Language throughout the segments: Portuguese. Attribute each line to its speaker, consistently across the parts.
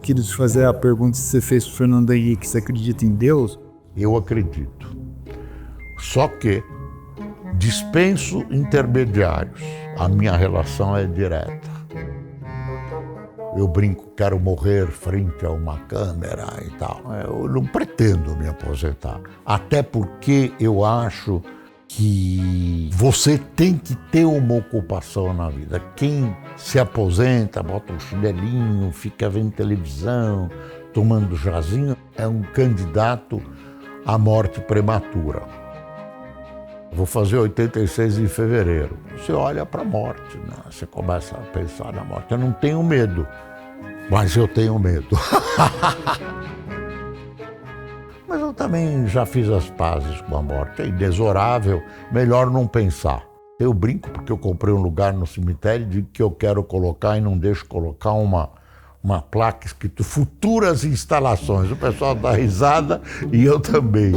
Speaker 1: queria te fazer a pergunta que você fez para o Fernando Henrique. Você acredita em Deus?
Speaker 2: Eu acredito. Só que dispenso intermediários. A minha relação é direta. Eu brinco, quero morrer frente a uma câmera e tal. Eu não pretendo me aposentar. Até porque eu acho que você tem que ter uma ocupação na vida. Quem se aposenta, bota um chinelinho, fica vendo televisão, tomando chazinho, é um candidato à morte prematura. Vou fazer 86 em fevereiro. Você olha para a morte, né? Você começa a pensar na morte. Eu não tenho medo, mas eu tenho medo. Mas eu também já fiz as pazes com a morte. É inexorável, melhor não pensar. Eu brinco porque eu comprei um lugar no cemitério de que eu quero colocar e não deixo colocar uma placa escrito futuras instalações. O pessoal dá risada e eu também.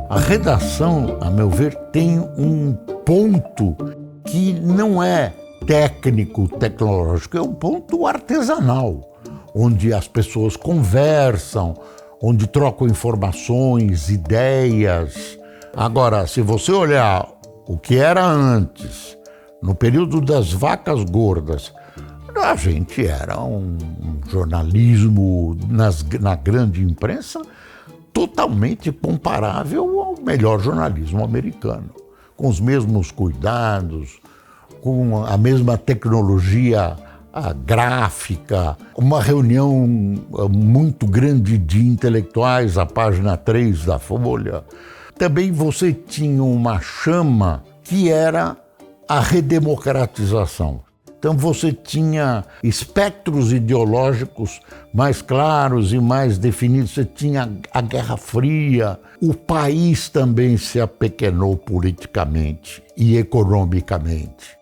Speaker 2: A redação, a meu ver, tem um ponto que não é técnico, tecnológico, é um ponto artesanal, onde as pessoas conversam, onde trocam informações, ideias. Agora, se você olhar o que era antes, no período das vacas gordas, a gente era um jornalismo na grande imprensa totalmente comparável ao melhor jornalismo americano, com os mesmos cuidados, com a mesma tecnologia gráfica, uma reunião muito grande de intelectuais, a página 3 da Folha. Também você tinha uma chama que era a redemocratização. Então você tinha espectros ideológicos mais claros e mais definidos. Você tinha a Guerra Fria. O país também se apequenou politicamente e economicamente.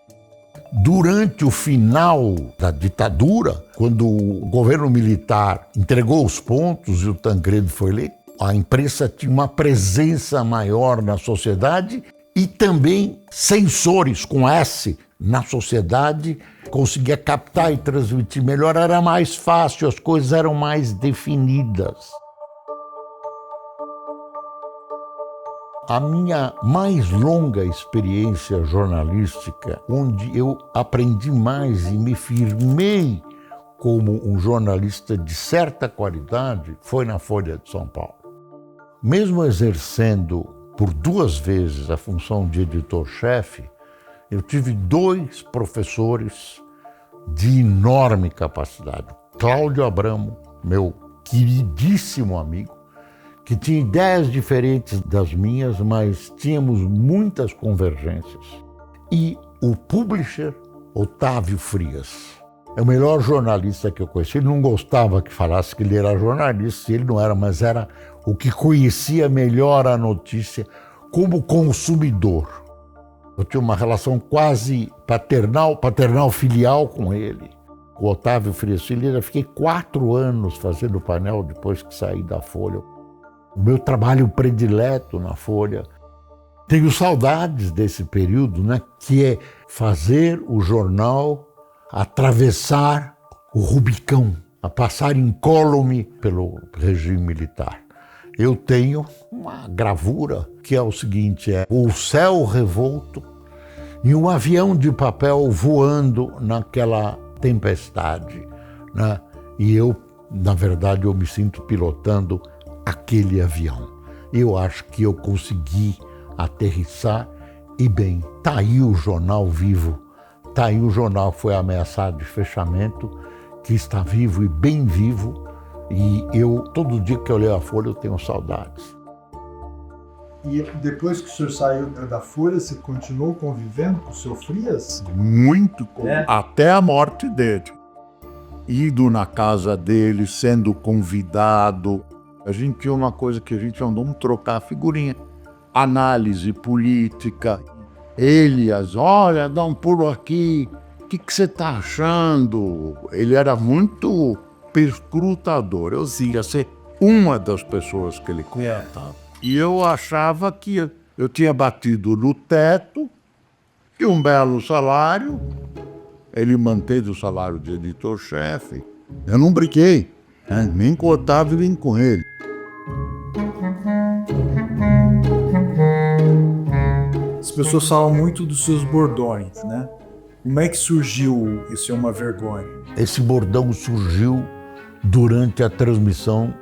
Speaker 2: Durante o final da ditadura, quando o governo militar entregou os pontos e o Tancredo foi eleito, a imprensa tinha uma presença maior na sociedade e também sensores com S na sociedade, conseguia captar e transmitir melhor, era mais fácil, as coisas eram mais definidas. A minha mais longa experiência jornalística, onde eu aprendi mais e me firmei como um jornalista de certa qualidade, foi na Folha de São Paulo. Mesmo exercendo por 2 vezes a função de editor-chefe, eu tive 2 professores de enorme capacidade. Cláudio Abramo, meu queridíssimo amigo, que tinha ideias diferentes das minhas, mas tínhamos muitas convergências. E o publisher Otávio Frias. É o melhor jornalista que eu conheci. Ele não gostava que falasse que ele era jornalista, ele não era, mas era o que conhecia melhor a notícia como consumidor. Eu tinha uma relação quase paternal-filial com ele, com o Otávio Frias Filho. Eu fiquei 4 anos fazendo painel depois que saí da Folha. O meu trabalho predileto na Folha. Tenho saudades desse período, né? Que é fazer o jornal atravessar o Rubicão, a passar incólume pelo regime militar. Eu tenho uma gravura que é o seguinte, é o céu revolto e um avião de papel voando naquela tempestade, né? E eu, na verdade, eu me sinto pilotando aquele avião. Eu acho que eu consegui aterrissar e bem, tá aí o jornal vivo, tá aí o jornal que foi ameaçado de fechamento, que está vivo e bem vivo, e eu, todo dia que eu leio a Folha, eu tenho saudades.
Speaker 3: E depois que o senhor saiu da Folha, você continuou convivendo com o seu Frias?
Speaker 2: Muito, até a morte dele. Indo na casa dele, sendo convidado. A gente tinha uma coisa que a gente andou, vamos trocar a figurinha. Análise política. Olha, dá um pulo aqui. O que você está achando? Ele era muito perscrutador. Eu ia ser uma das pessoas que ele comentava. E eu achava que eu tinha batido no teto, e um belo salário. Ele manteve o salário de editor-chefe. Eu não brinquei, né? Nem com o Otávio, nem com ele.
Speaker 1: As pessoas falam muito dos seus bordões, né? Como é que surgiu Isso é uma Vergonha?
Speaker 2: Esse bordão surgiu durante a transmissão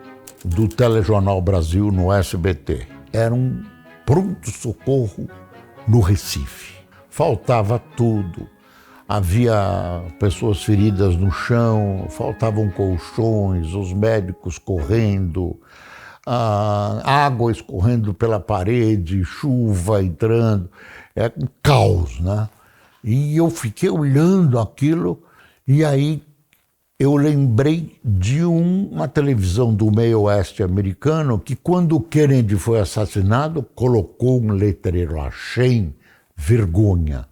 Speaker 2: do Telejornal Brasil no SBT. Era um pronto-socorro no Recife. Faltava tudo. Havia pessoas feridas no chão, faltavam colchões, os médicos correndo, água escorrendo pela parede, chuva entrando. É um caos, né? E eu fiquei olhando aquilo e aí eu lembrei de uma televisão do meio oeste americano que, quando o Kennedy foi assassinado, colocou um letreiro Achem, vergonha.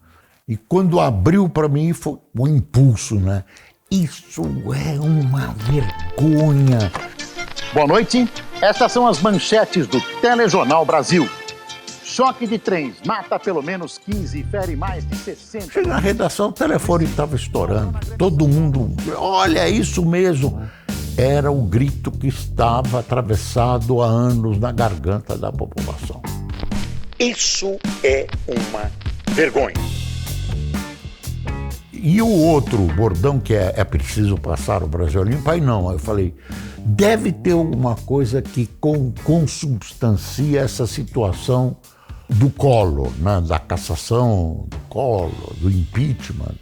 Speaker 2: E quando abriu para mim foi um impulso, né? Isso é uma vergonha.
Speaker 4: Boa noite. Estas são as manchetes do Telejornal Brasil. Choque de trens mata pelo menos 15 e fere mais de 60.
Speaker 2: Cheguei na redação, o telefone estava estourando. Todo mundo, olha, é isso mesmo. Era o grito que estava atravessado há anos na garganta da população.
Speaker 4: Isso é uma vergonha.
Speaker 2: E o outro bordão, que é preciso passar o Brasil limpo, aí não. Aí eu falei, deve ter alguma coisa que consubstancia essa situação do Collor, né? Da cassação do Collor, do impeachment.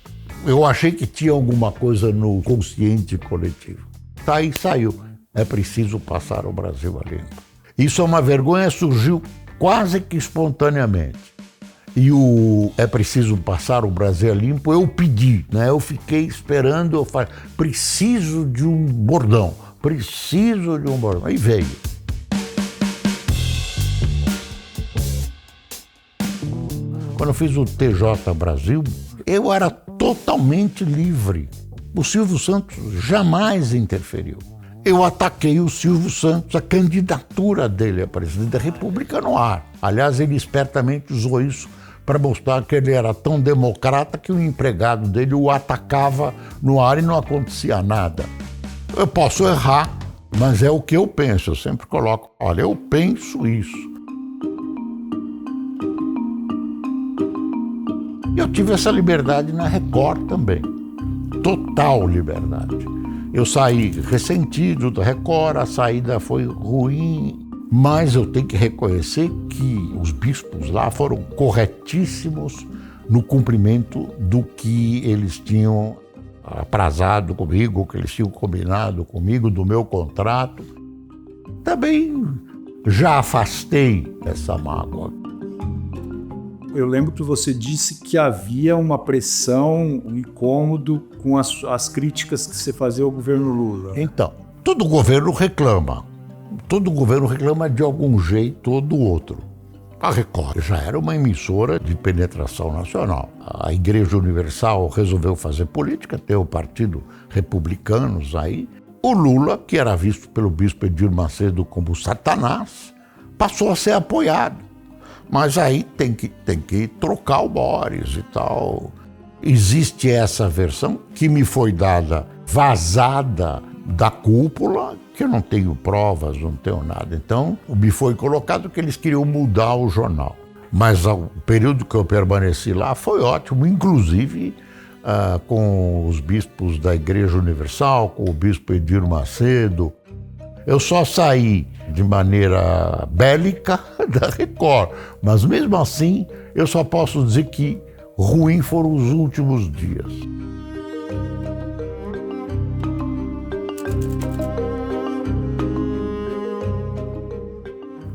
Speaker 2: Eu achei que tinha alguma coisa no consciente coletivo. Aí saiu, é preciso passar o Brasil a limpo. Isso é uma vergonha, surgiu quase que espontaneamente. E o é preciso passar o Brasil a limpo, eu pedi, né? Eu fiquei esperando, eu falei, preciso de um bordão, preciso de um bordão. Aí veio. Quando eu fiz o TJ Brasil, eu era totalmente livre. O Silvio Santos jamais interferiu. Eu ataquei o Silvio Santos, a candidatura dele a presidente da República no ar. Aliás, ele espertamente usou isso para mostrar que ele era tão democrata que o empregado dele o atacava no ar e não acontecia nada. Eu posso errar, mas é o que eu penso. Eu sempre coloco, olha, eu penso isso. Eu tive essa liberdade na Record também. Total liberdade. Eu saí ressentido da Record, a saída foi ruim, mas eu tenho que reconhecer que os bispos lá foram corretíssimos no cumprimento do que eles tinham aprazado comigo, que eles tinham combinado comigo, do meu contrato. Também já afastei essa mágoa.
Speaker 1: Eu lembro que você disse que havia uma pressão, um incômodo com as críticas que você fazia ao governo Lula.
Speaker 2: Então, todo governo reclama. Todo governo reclama de algum jeito ou do outro. A Record já era uma emissora de penetração nacional. A Igreja Universal resolveu fazer política, tem o Partido Republicanos aí. O Lula, que era visto pelo bispo Edir Macedo como Satanás, passou a ser apoiado. Mas aí tem que trocar o Boris e tal. Existe essa versão que me foi dada vazada da cúpula, que eu não tenho provas, não tenho nada. Então, me foi colocado que eles queriam mudar o jornal. Mas o período que eu permaneci lá foi ótimo, inclusive com os bispos da Igreja Universal, com o bispo Edir Macedo. Eu só saí de maneira bélica da Record, mas mesmo assim eu só posso dizer que ruim foram os últimos dias.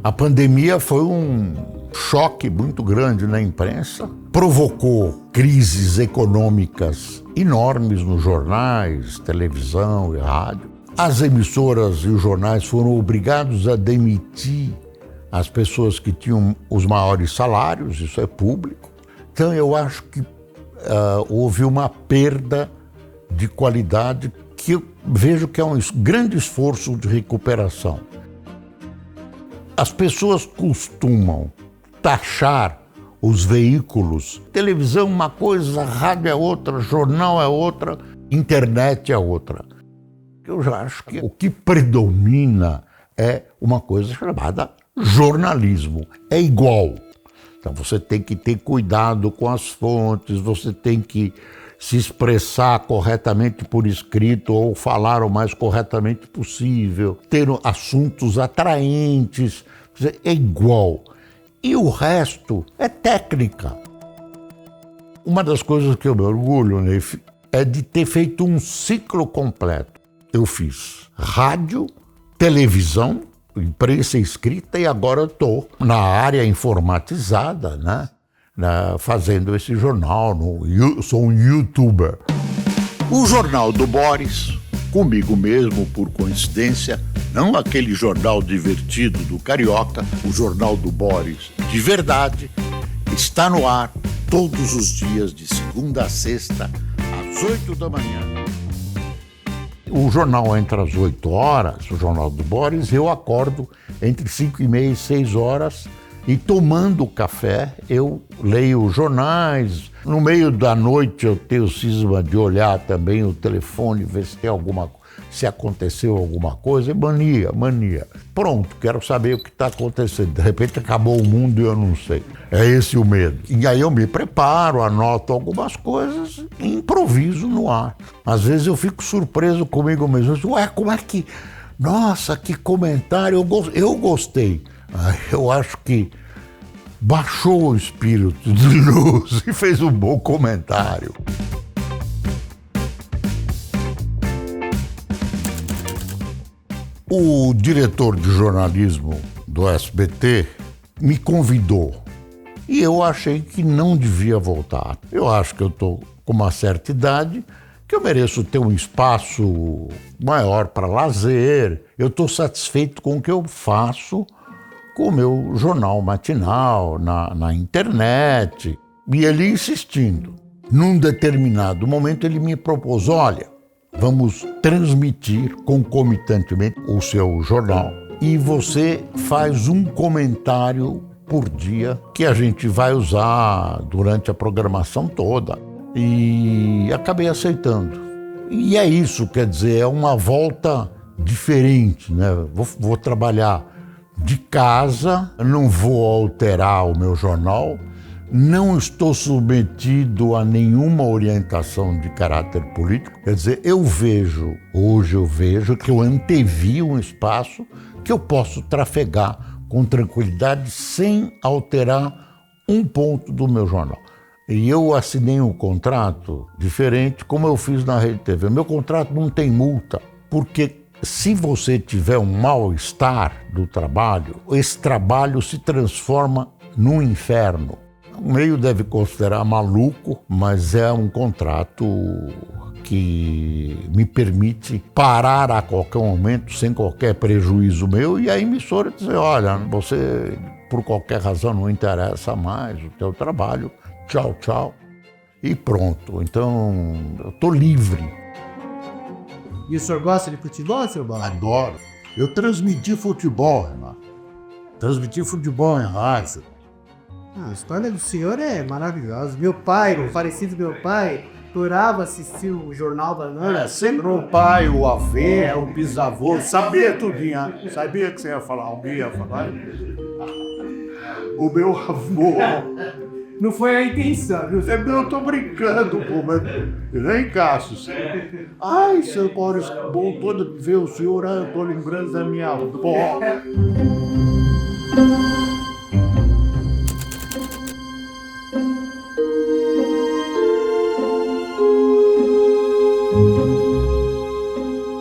Speaker 2: A pandemia foi um choque muito grande na imprensa, provocou crises econômicas enormes nos jornais, televisão e rádio. As emissoras e os jornais foram obrigados a demitir as pessoas que tinham os maiores salários, isso é público. Então eu acho que houve uma perda de qualidade que eu vejo que é um grande esforço de recuperação. As pessoas costumam taxar os veículos. Televisão é uma coisa, rádio é outra, jornal é outra, internet é outra. Eu já acho que o que predomina é uma coisa chamada jornalismo. É igual. Então você tem que ter cuidado com as fontes, você tem que se expressar corretamente por escrito ou falar o mais corretamente possível, ter assuntos atraentes, é igual. E o resto é técnica. Uma das coisas que eu me orgulho, Neif, é de ter feito um ciclo completo. Eu fiz rádio, televisão, imprensa escrita e agora eu estou na área informatizada, né? Fazendo esse jornal, sou um youtuber.
Speaker 4: O Jornal do Boris, comigo mesmo por coincidência, não aquele jornal divertido do Carioca, o Jornal do Boris de verdade, está no ar todos os dias de segunda a sexta, às 8 da manhã.
Speaker 2: O jornal entra às 8 horas, o Jornal do Boris, eu acordo entre 5h30 e 6 horas e tomando café eu leio jornais. No meio da noite eu tenho cisma de olhar também o telefone, ver se tem se aconteceu alguma coisa. É mania. Pronto, quero saber o que está acontecendo. De repente acabou o mundo e eu não sei. É esse o medo. E aí eu me preparo, anoto algumas coisas e improviso no ar. Às vezes eu fico surpreso comigo mesmo. Ué, como é que... Nossa, que comentário, eu gostei. Eu acho que baixou o espírito de luz e fez um bom comentário. O diretor de jornalismo do SBT me convidou e eu achei que não devia voltar. Eu acho que eu estou com uma certa idade, que eu mereço ter um espaço maior para lazer. Eu estou satisfeito com o que eu faço com o meu jornal matinal, na internet. E ele insistindo. Num determinado momento ele me propôs, olha, vamos transmitir concomitantemente o seu jornal e você faz um comentário por dia que a gente vai usar durante a programação toda. E acabei aceitando. E é isso, quer dizer, é uma volta diferente, né? Vou trabalhar de casa, não vou alterar o meu jornal, não estou submetido a nenhuma orientação de caráter político. Quer dizer, hoje eu vejo que eu antevi um espaço que eu posso trafegar com tranquilidade sem alterar um ponto do meu jornal. E eu assinei um contrato diferente, como eu fiz na Rede TV. Meu contrato não tem multa, porque se você tiver um mal-estar do trabalho, esse trabalho se transforma num inferno. O meio deve considerar maluco, mas é um contrato que me permite parar a qualquer momento, sem qualquer prejuízo meu, e a emissora dizer, olha, você por qualquer razão não interessa mais o teu trabalho, tchau, tchau, e pronto. Então, eu estou livre.
Speaker 5: E o senhor gosta de futebol, seu Bola?
Speaker 2: Adoro. Eu transmiti futebol, Renato. Transmiti futebol em rádio.
Speaker 5: A história do senhor é maravilhosa. Meu pai, o falecido meu pai, adorava assistir o Jornal da Nana.
Speaker 2: Sempre o pai, o avô, o bisavô, sabia tudinho. Sabia que você ia falar, alguém ia falar. O meu avô.
Speaker 5: Não foi a intenção, viu?
Speaker 2: Eu tô brincando, pô, mas... Vem, Cassius. Ai, seu Boris, voltou de ver o senhor, eu tô lembrando da minha avó.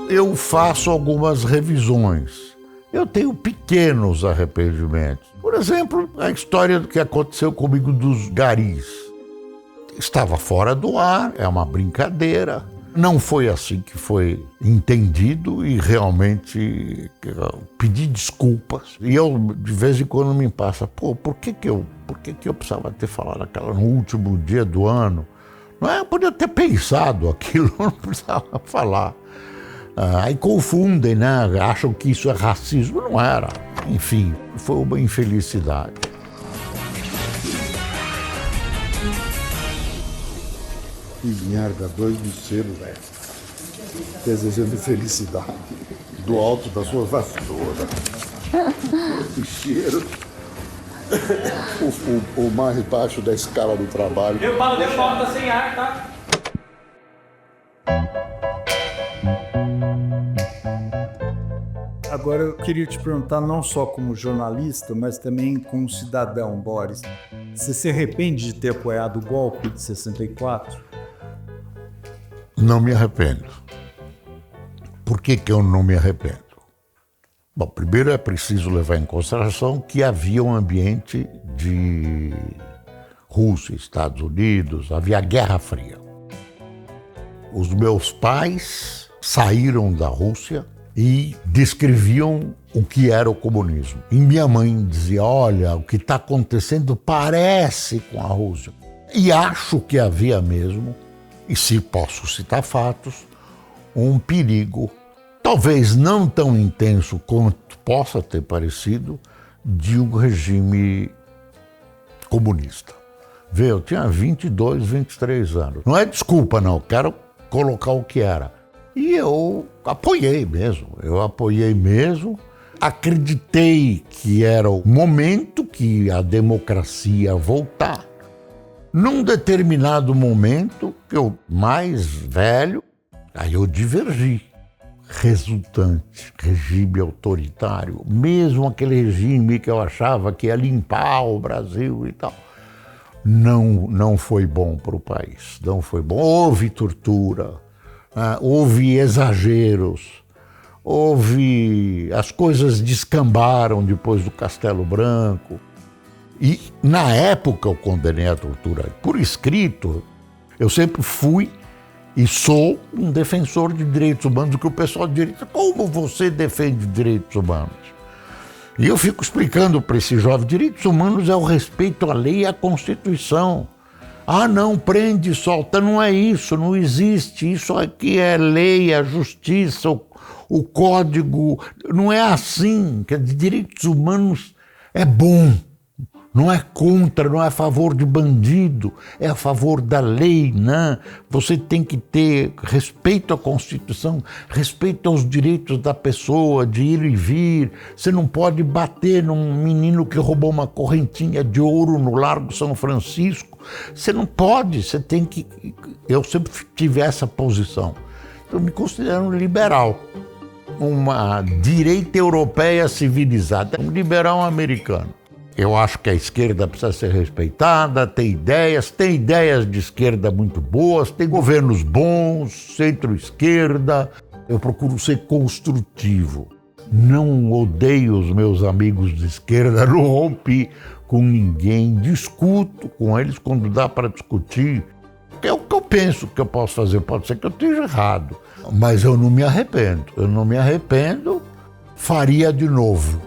Speaker 2: Eu faço algumas revisões. Eu tenho pequenos arrependimentos. Por exemplo, a história do que aconteceu comigo dos garis. Estava fora do ar, é uma brincadeira. Não foi assim que foi entendido e realmente pedi desculpas. E eu, de vez em quando, me passa, por que eu precisava ter falado aquela no último dia do ano? Não é? Eu podia ter pensado aquilo, não precisava falar. Aí confundem, né? Acham que isso é racismo. Não era. Enfim, foi uma infelicidade.
Speaker 6: Que merda, 2 do selo, velho. Desejando felicidade. Do alto da sua vassoura. Que cheiro. O mais baixo da escala do trabalho.
Speaker 7: Meu Paulo, deu falta sem ar, tá?
Speaker 1: Agora eu queria te perguntar, não só como jornalista, mas também como cidadão, Boris. Você se arrepende de ter apoiado o golpe de 64?
Speaker 2: Não me arrependo. Por que eu não me arrependo? Bom, primeiro é preciso levar em consideração que havia um ambiente de Rússia, Estados Unidos, havia a Guerra Fria. Os meus pais saíram da Rússia e descreviam o que era o comunismo. E minha mãe dizia, olha, o que está acontecendo parece com a Rússia. E acho que havia mesmo, e se posso citar fatos, um perigo, talvez não tão intenso quanto possa ter parecido, de um regime comunista. Vê, eu tinha 22, 23 anos. Não é desculpa, não, quero colocar o que era. E eu apoiei mesmo, acreditei que era o momento que a democracia ia voltar. Num determinado momento, eu mais velho, aí eu divergi. Resultante, regime autoritário, mesmo aquele regime que eu achava que ia limpar o Brasil e tal, não foi bom para o país, não foi bom. Houve tortura, houve exageros, as coisas descambaram depois do Castelo Branco. E na época eu condenei a tortura por escrito. Eu sempre fui e sou um defensor de direitos humanos, que o pessoal de direita, como você defende direitos humanos? E eu fico explicando para esse jovem, direitos humanos é o respeito à lei e à Constituição. Ah, não, prende, solta, não é isso, não existe, isso aqui é lei, a justiça, o código, não é assim, que direitos humanos é bom. Não é contra, não é a favor de bandido, é a favor da lei, né? Você tem que ter respeito à Constituição, respeito aos direitos da pessoa, de ir e vir. Você não pode bater num menino que roubou uma correntinha de ouro no Largo São Francisco. Você não pode, você tem que... Eu sempre tive essa posição. Eu me considero um liberal, uma direita europeia civilizada, um liberal americano. Eu acho que a esquerda precisa ser respeitada, tem ideias de esquerda muito boas, tem governos bons, centro-esquerda. Eu procuro ser construtivo. Não odeio os meus amigos de esquerda, não rompi com ninguém, discuto com eles quando dá para discutir. É o que eu penso que eu posso fazer, pode ser que eu esteja errado, mas eu não me arrependo, faria de novo.